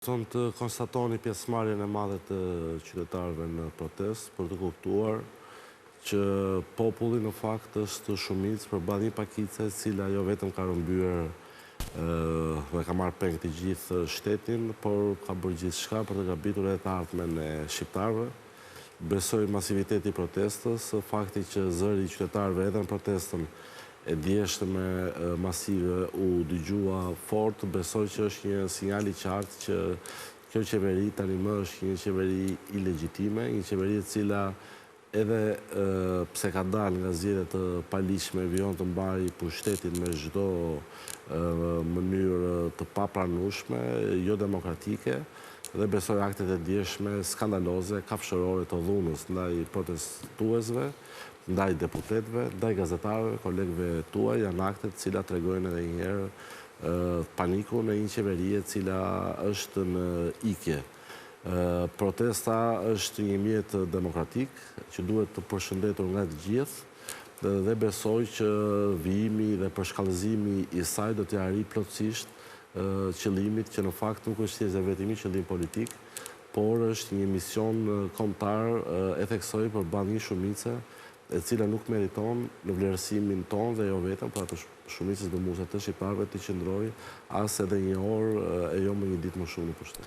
Son të konstatoni pjesëmarrjen e madhe të qytetarëve në protestë për të kuptuar që populli në fakt është shumicë përballë një pakice e cila jo vetëm ka rrëmbyer dhe ka marrë peng të gjithë shtetin, por ka bërë gjithçka për të gabitur edhe të ardhmen e shqiptarëve. Besoj masiviteti i protestës, fakti që zëri i qytetarëve edhe në protestën e djeshtme masive u dëgjua fort, besoj që është një sinjal i qartë që kjo qeveri tani më është një qeveri ilegjitime, një qeveri e cila edhe pse ka dalë nga zgjedhjet të paligjshme vijon të mbajë pushtetin me çdo mënyrë të papranueshme, jo demokratike, dhe besoj aktet e djeshme skandaloze, kafshërore të dhunës ndaj protestuesve, ndaj deputetëve, ndaj gazetarëve, kolegëve tuaj, janë aktet cilat tregojnë edhe një herë panikun e një qeverie cila është në ikje. Protesta është një mjet demokratik që duhet të përshëndetur nga të gjithë dhe besoj që vijimi dhe përshkallëzimi i saj do t'i arrijë plotësisht qëllimit që në fakt nuk është thjesht vetëm një qëllim politik, por është një mision kombëtar e theksoj përballë një shumice e cila nuk meriton në vlerësimin tonë dhe jo vetëm, por atë shumicës dëmuese të shqiptarëve të qëndrojë as edhe një orë e jo më një ditë më shumë në pushtet.